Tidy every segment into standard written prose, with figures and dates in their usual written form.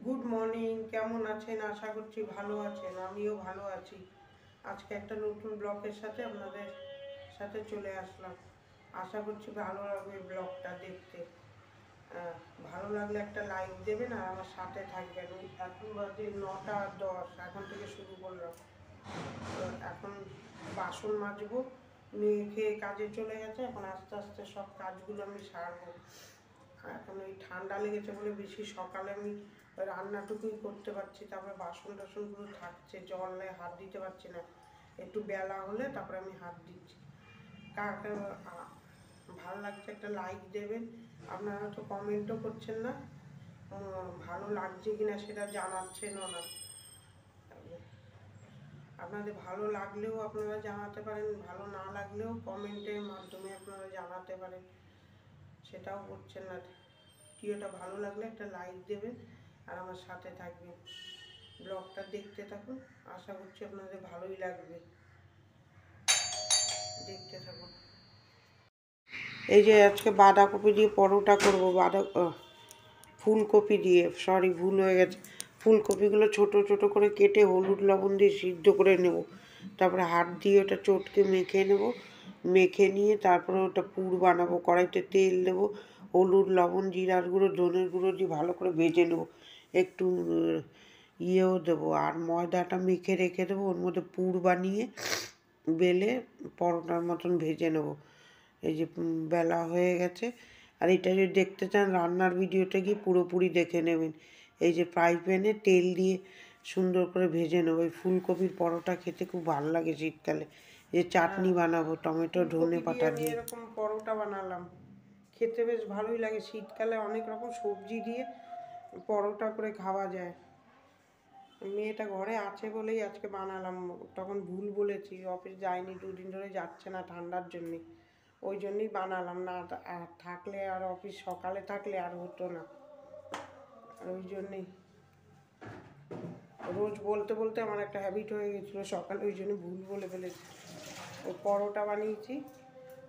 Good morning, কেমন আছেন? আশা করছি ভালো আছেন। আমিও ভালো আছি। আজকে একটা নতুন ব্লগের সাথে আপনাদের সাথে চলে আসলাম। আশা করছি ভালো লাগবে ব্লগটা দেখতে। ভালো লাগলে একটা লাইক দেবেন আর আমার সাথে থাকবেন। এখন বাজে 9:10, এখন থেকে শুরু করলাম। তো এখন বাসন মাজবো, মেয়ে খেয়ে কাজে চলে গেছে। এখন আস্তে আস্তে সব কাজগুলো আমি সারবো। এখন এই ঠান্ডা লেগেছে বলে বেশি সকালে আমি রান্নাটুকুই করতে পারছি, তারপরে বাসন টাসনগুলো থাকছে, জলে হাত দিতে পারছি না। একটু বেলা হলে তারপরে আমি হাত দিচ্ছি। কার ভালো লাগছে একটা লাইক দেবেন। আপনারা তো কমেন্টও করছেন না, ভালো লাগছে কিনা সেটা জানাচ্ছেনও না। আপনাদের ভালো লাগলেও আপনারা জানাতে পারেন, ভালো না লাগলেও কমেন্টের মাধ্যমে আপনারা জানাতে পারেন, সেটাও করছেন না। ভিডিওটা ভালো লাগলে একটা লাইক দেবেন আর আমার সাথে থাকবেন। ব্লগটা দেখতে থাকুন, আশা করছি আপনাদের ভালোই লাগবে। দেখতে থাকুন। এই যে আজকে বাঁধাকপি দিয়ে পরোটা করবো। ফুলকপি দিয়ে, সরি ভুল হয়ে গেছে। ফুলকপিগুলো ছোট ছোট করে কেটে হলুদ লবণ দিয়ে সিদ্ধ করে নেব। তারপরে হাত দিয়ে ওটা চটকে মেখে নেব। মেখে নিয়ে তারপরে ওটা পুর বানাবো। কড়াইতে তেল দেবো, হলুদ লবণ জিরার গুঁড়ো ধনের গুঁড়ো দিয়ে ভালো করে ভেজে নেব। একটু ইয়েও দেবো, আর ময়দাটা মেখে রেখে দেবো। ওর মধ্যে পুর বানিয়ে বেলে পরোটার মতন ভেজে নেব। এই যে বেলা হয়ে গেছে। আর এটা যদি দেখতে চান রান্নার ভিডিওটা গিয়ে পুরোপুরি দেখে নেবেন। এই যে ফ্রাই প্যানে তেল দিয়ে সুন্দর করে ভেজে নেবো। এই ফুলকপির পরোটা খেতে খুব ভালো লাগে শীতকালে। যে চাটনি বানাবো টমেটো ধনে পাতা দিয়ে, এরকম পরোটা বানালাম, খেতে বেশ ভালোই লাগে। শীতকালে অনেক রকম সবজি দিয়ে পরোটা করে খাওয়া যায়। মেয়েটা ঘরে আছে বলেই আজকে বানালাম, তখন ভুল বলেছি। অফিস যায়নি, 2 দিন ধরে যাচ্ছে না ঠান্ডার জন্যে, ওই জন্যই বানালাম না। আর থাকলে আর অফিস সকালে থাকলে আর হতো না, আর ওই জন্যেই রোজ বলতে বলতে আমার একটা হ্যাবিট হয়ে গেছিলো সকালে, ওই জন্য ভুল বলে ফেলেছি। ওই পরোটা বানিয়েছি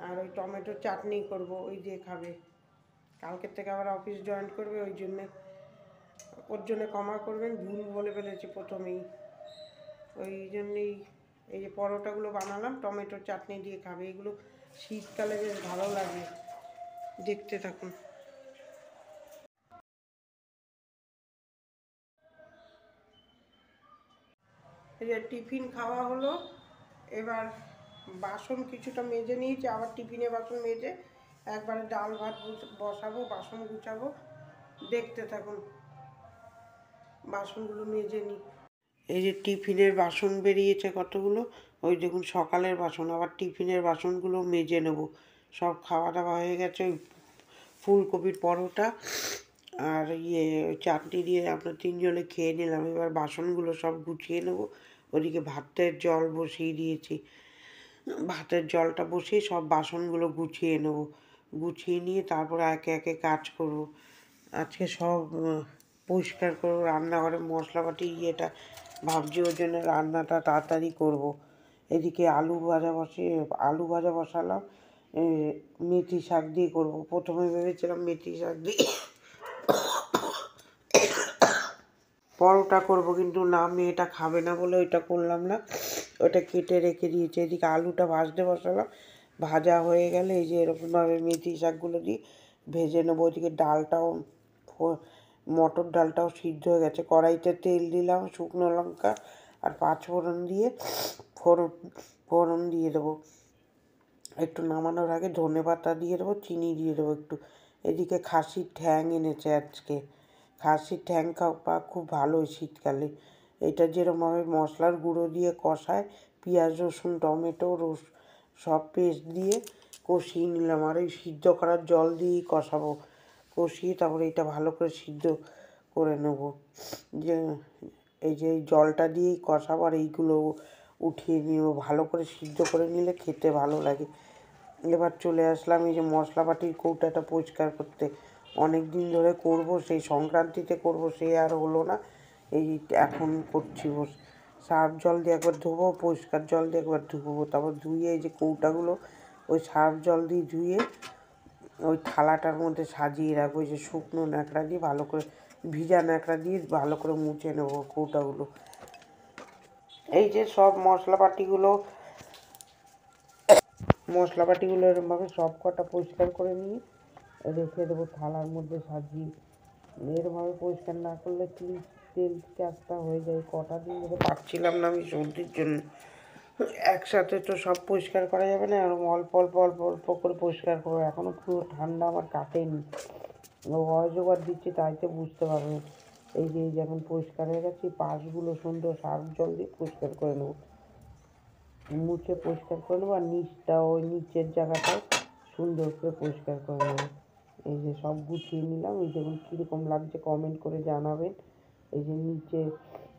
আর ওই টমেটোর চাটনি করব, ওই দিয়ে খাবে। কালকের থেকে আবার অফিস জয়েন করবে, ওই জন্যে ওর জন্য ক্ষমা করবেন, ভুল বলে ফেলেছি প্রথমেই। ওই জন্যেই এই যে পরোটাগুলো বানালাম, টমেটোর চাটনি দিয়ে খাবে। এগুলো শীতকালে বেশ ভালো লাগে। দেখতে থাকুন। এই যে টিফিন খাওয়া হলো, এবার বাসন কিছুটা মেজে নিয়েছি, আবার টিফিনে বাসন মেজে একবারে ডাল ভাত বসাবো, বাসন গুছাবো। দেখতে থাকুন, বাসনগুলো মেজে নিই। এই যে টিফিনের বাসন বেরিয়েছে কতগুলো, ওই দেখুন সকালের বাসন। আবার টিফিনের বাসনগুলো মেজে নেব। সব খাওয়া দাওয়া হয়ে গেছে। ওই ফুলকপির পরোটা আর চাটনি দিয়ে আমরা 3জনে খেয়ে নিলাম। এবার বাসনগুলো সব গুছিয়ে নেব। ওদিকে ভাতের জল বসিয়ে দিয়েছি, ভাতের জলটা বসিয়ে সব বাসনগুলো গুছিয়ে নেব। গুছিয়ে নিয়ে তারপরে একে একে কাজ করব। আজকে সব পরিষ্কার করবো। রান্নাঘরে মশলাপাতি ইয়েটা ভাবছি, ওর জন্য রান্নাটা তাড়াতাড়ি করব। এদিকে আলু ভাজা বসালাম। মেথি শাক দিয়ে করব। প্রথমে ভেবেছিলাম মেথি শাক দিয়ে পরোটা করব, কিন্তু না, মেয়েটা খাবে না বলে ওইটা করলাম না, ওটা কেটে রেখে দিয়েছি। এদিকে আলুটা ভাজতে বসালাম। ভাজা হয়ে গেলে এই যে এরকমভাবে মেথি শাকগুলো দিয়ে ভেজে নেবো। ওইদিকে ডালটাও, মটর ডালটাও সিদ্ধ হয়ে গেছে। কড়াইতে তেল দিলাম, শুকনো লঙ্কা আর 5 ফোড়ন দিয়ে ফোড়ন দিয়ে দেবো। একটু নামানোর আগে ধনে পাতা দিয়ে দেবো, চিনি দিয়ে দেবো একটু। এদিকে খাসির ঠ্যাং এনেছে আজকে। খাসির ঠ্যাং খাওয়া খুব ভালো শীতকালে। এটা যেরকমভাবে মশলার গুঁড়ো দিয়ে কষায়, পেঁয়াজ রসুন টমেটো সব পেস্ট দিয়ে কষিয়ে নিলাম। আর এই সিদ্ধ করার জল দিয়েই কষাবো। কষিয়ে তারপরে এটা ভালো করে সিদ্ধ করে নেব। যে এই যে জলটা দিয়েই কষাবো আর এইগুলো উঠিয়ে নিব। ভালো করে সিদ্ধ করে নিলে খেতে ভালো লাগে। এবার চলে আসলাম এই যে মশলাপাতির কৌটাটা পরিষ্কার করতে। অনেক দিন ধরে করব, সেই সংক্রান্তিতে করব, সে আর হলো না। এই এখন করছি। সার্ফ জল দিয়ে একবার ধোবো, পরিষ্কার জল দিয়ে একবার ধুবো, তারপর ধুয়ে এই যে কৌটাগুলো ওই সার্ফ জল দিয়ে ধুয়ে ওই থালাটার মধ্যে সাজিয়ে রাখবো। এই যে শুকনো ন্যাকড়া দিয়ে ভালো করে ভিজা ন্যাকড়া দিয়ে ভালো করে মুছে নেব কৌটাগুলো। এই যে সব মশলাপাতিগুলো এরকমভাবে সব কটা পরিষ্কার করে নিয়ে রেখে দেবো থালার মধ্যে সাজিয়ে। এরকমভাবে পরিষ্কার না করলে কি তেল চাপটা হয়ে যায়। কটা দিন ধরে পারছিলাম না আমি সর্দির জন্য, একসাথে তো সব পরিষ্কার করা যাবে না, আর অল্প অল্প অল্প অল্প করে পরিষ্কার করবো। এখনও পুরো ঠান্ডা আমার কাটেনি, ভয়েস ওভার দিচ্ছি তাইতে বুঝতে পারবেন। এই যে এখন পরিষ্কার হয়ে গেছে, পাশগুলো সুন্দর সার্ফ জল দিয়ে পরিষ্কার করে নেবো, মুছে পরিষ্কার করে নেবো। আর নিচটা ওই নিচের জায়গাটাও সুন্দর করে পরিষ্কার করে নেবো। এই যে সব গুছিয়ে নিলাম। এই দেখুন কীরকম লাগছে কমেন্ট করে জানাবেন। এই যে নিচে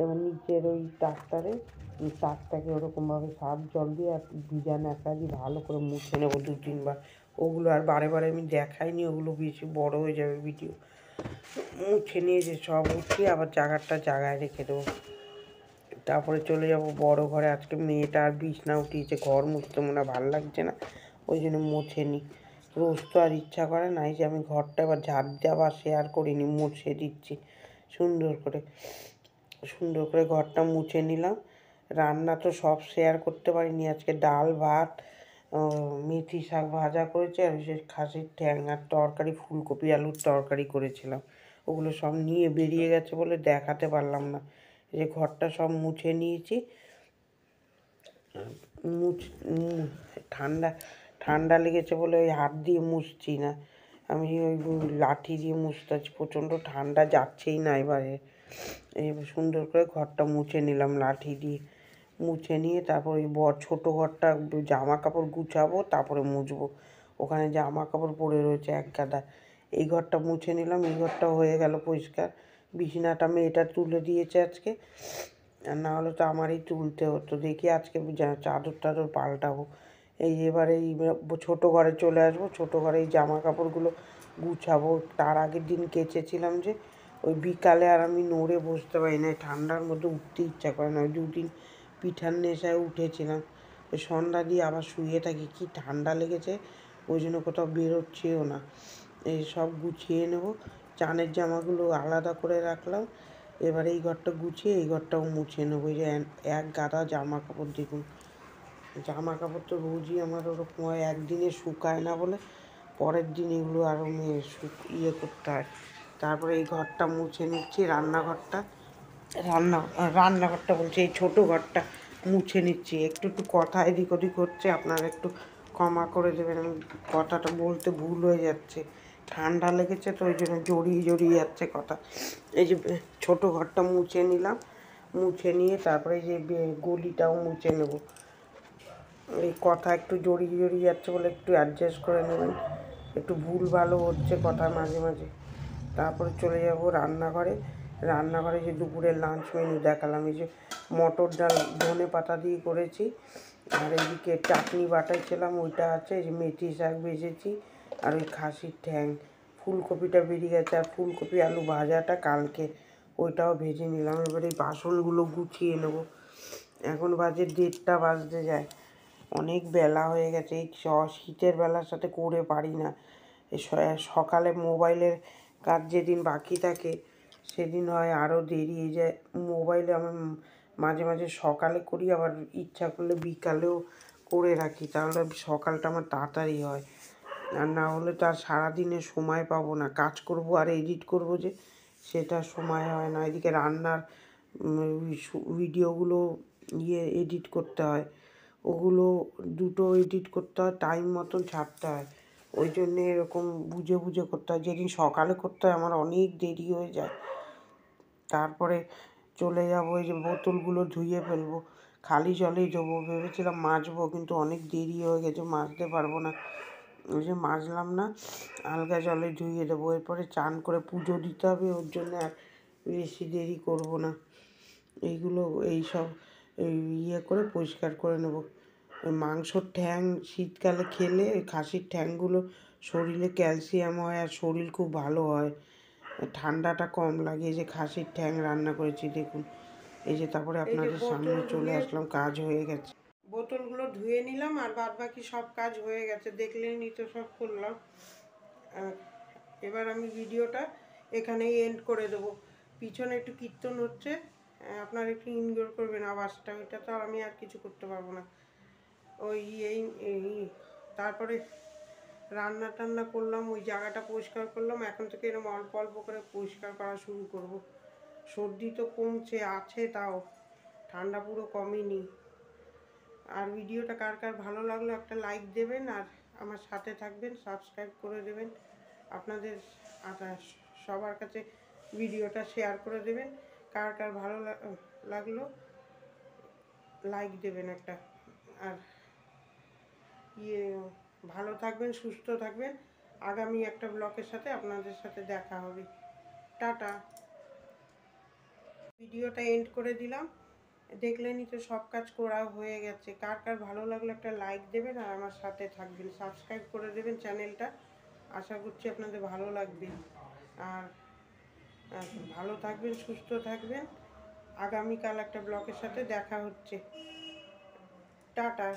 এবার নিচের ওই তাকটাকে ওরকমভাবে সার্ফ জল দিয়ে আর ভিজা ন্যাকড়া দিয়ে ভালো করে মুছে নেবো 2-3 বার। ওগুলো আর বারে বারে আমি দেখাইনি, ওগুলো বেশি বড় হয়ে যাবে ভিডিও। মুছে নিয়ে যে সব উঠিয়ে আবার জায়গায় রেখে দেবো। তারপরে চলে যাব বড় ঘরে। আজকে মেয়েটা আর বিছনা উঠিয়েছে, ঘর মুছতে মনে ভালো লাগছে না, ওই জন্য মুছে নিই। রোজ তো আর ইচ্ছা করে না। এই যে আমি ঘরটা এবার ঝাড় দেওয়া শেয়ার করিনি, মুছে দিচ্ছি সুন্দর করে ঘরটা মুছে নিলাম। রান্না তো সব শেয়ার করতে পারিনি। আজকে ডাল ভাত, মেথি শাক ভাজা করেছি, আর বিশেষ খাসির ঠ্যাং আর তরকারি ফুলকপি আলুর তরকারি করেছিলাম। ওগুলো সব নিয়ে বেরিয়ে গেছে বলে দেখাতে পারলাম না। যে ঘরটা সব মুছে নিয়েছি। ঠান্ডা লেগেছে বলে ওই হাত দিয়ে মুছছি না, আমি ওই লাঠি দিয়ে মুছতে হচ্ছে, প্রচণ্ড ঠান্ডা যাচ্ছেই না এবারে। এবার সুন্দর করে ঘরটা মুছে নিলাম লাঠি দিয়ে। মুছে নিয়ে তারপর ওই ছোটো ঘরটা জামা কাপড় গুছাবো, তারপরে মুছবো। ওখানে জামা কাপড় পড়ে রয়েছে এক গাদা। এই ঘরটা মুছে নিলাম, এই ঘরটা হয়ে গেল পরিষ্কার। বিছানাটা মেয়েটা তুলে দিয়েছে আজকে, আর না হলে তো আমারই তুলতে হতো। দেখি আজকে চাদর পাল্টাবো। এই এবারে এই ছোটো ঘরে চলে আসবো, ছোটো ঘরে এই জামা কাপড়গুলো গুছাবো। তার আগের দিন কেচেছিলাম যে, ওই বিকালে আর আমি নড়ে বসতে পারি না, ঠান্ডার মধ্যে উঠতে ইচ্ছা করে না। ওই 2 দিন পিঠার নেশায় উঠেছিলাম, ওই সন্ধ্যা দিয়ে আবার শুয়ে থাকি, কি ঠান্ডা লেগেছে, ওই জন্য কোথাও বেরোচ্ছেও না। এই সব গুছিয়ে নেব। চানের জামাগুলো আলাদা করে রাখলাম। এবার এই ঘরটা গুছিয়ে এই ঘরটাও মুছে নেবো। এই যে এক গাদা জামা কাপড় দেখুন। জামা কাপড় তো রোজই আমার ওরকম হয়, একদিনে শুকায় না বলে পরের দিন এগুলো আরও করতে হয়। তারপরে এই ঘরটা মুছে নিচ্ছি, রান্নাঘরটা বলছি, এই ছোটো ঘরটা মুছে নিচ্ছি। একটু কথা এদিক ওদিক হচ্ছে, আপনারা একটু ক্ষমা করে দেবেন, আমি কথাটা বলতে ভুল হয়ে যাচ্ছে। ঠান্ডা লেগেছে তো ওই জন্য জড়িয়ে যাচ্ছে কথা। এই যে ছোটো ঘরটা মুছে নিলাম, মুছে নিয়ে তারপরে এই যে গলিটাও মুছে নেব। এই কথা একটু জড়িয়ে যাচ্ছে বলে একটু অ্যাডজাস্ট করে নেবেন, একটু ভুল ভালো হচ্ছে কথা মাঝে মাঝে। তারপরে চলে যাব রান্নাঘরে যে দুপুরের লাঞ্চ মেনু দেখালাম। এই যে মটর ডাল ধনে পাতা দিয়ে করেছি, আর এদিকে চাটনি বাটাইছিলাম ওইটা আছে। এই যে মেথি শাক ভেজেছি, আর ওই খাসির ঠ্যাং, ফুলকপিটা বেরিয়ে গেছে, আর ফুলকপি আলু ভাজাটা কালকে, ওইটাও ভেজে নিলাম। এবার এই বাসনগুলো গুছিয়ে নেব। এখন বাজে 1:30 বাজতে যায়, অনেক বেলা হয়ে গেছে। এই শীতের বেলার সাথে করে পারি না। এই সকালে মোবাইলের কাজ যেদিন বাকি থাকে সেদিন হয় আরও দেরি হয়ে যায়। মোবাইলে আমি মাঝে মাঝে সকালে করি, আবার ইচ্ছা করলে বিকালেও করে রাখি, তাহলে সকালটা আমার তাড়াতাড়ি হয়। আর না হলে তো আর সারাদিনে সময় পাবো না, কাজ করব আর এডিট করব, যে সেটা সময় হয় না। এদিকে রান্নার ভিডিওগুলো এডিট করতে হয়, ওগুলো দুটো এডিট করতে হয়, টাইম মতন ছাড়তে হয়, ওই জন্যে এরকম বুঝে করতে হয়। যেদিন সকালে করতে হয় আমার অনেক দেরি হয়ে যায়। তারপরে চলে যাবো, এই যে বোতলগুলো ধুয়ে ফেলবো, খালি জলেই দেবো, ভেবেছিলাম মাজবো, কিন্তু অনেক দেরি হয়ে গেছে, মাজতে পারবো না, ওই যে মাজলাম না, আলগা জলে ধুয়ে দেবো। এরপরে চান করে পুজো দিতে হবে, ওর জন্য আর বেশি দেরি করব না। এইগুলো এইসব করে পরিষ্কার করে নেব। মাংসর ঠ্যাং শীতকালে খেলে ওই খাসির ঠ্যাংগুলো শরীরে ক্যালসিয়াম হয়, আর শরীর খুব ভালো হয়, ঠান্ডাটা কম লাগে। এই যে খাসির ঠ্যাং রান্না করেছি দেখুন। এই যে তারপরে আপনাদের সামনে চলে আসলাম, কাজ হয়ে গেছে। বোতলগুলো ধুয়ে নিলাম, আর বাদ বাকি সব কাজ হয়ে গেছে, দেখলেই তো সব করলাম। এবার আমি ভিডিওটা এখানেই এন্ড করে দেবো। পিছনে একটু কীর্তন হচ্ছে, আপনারা একটু ইগনোর করবেন আওয়াজটা, ওইটা তো আমি আর কিছু করতে পারবো না। ওই এই তারপরে রান্না টান্না করলাম, ওই জায়গাটা পরিষ্কার করলাম। এখন থেকে এরকম অল্প অল্প করে পরিষ্কার করা শুরু করব। সর্দি তো কমছে, আছে তাও, ঠান্ডা পুরো কমেনি। আর ভিডিওটা কার কার ভালো লাগলো একটা লাইক দেবেন, আর আমার সাথে থাকবেন, সাবস্ক্রাইব করে দেবেন। আপনাদের সবার কাছে ভিডিওটা শেয়ার করে দেবেন। কার কার ভালো লাগলো লাইক দেবেন একটা। আর ভালো থাকবেন, সুস্থ থাকবেন। আগামী একটা ব্লগের সাথে আপনাদের সাথে দেখা হবে। টাটা। ভিডিওটা এন্ড করে দিলাম। দেখলেনই তো সব কাজ করা হয়ে গেছে। কার কার ভালো লাগলো একটা লাইক দেবেন, আর আমার সাথে থাকবেন, সাবস্ক্রাইব করে দেবেন চ্যানেলটা। আশা করছি আপনাদের ভালো লাগবে। আর ভালো থাকবেন, সুস্থ থাকবেন। আগামীকাল একটা ব্লগের সাথে দেখা হচ্ছে। টাটা।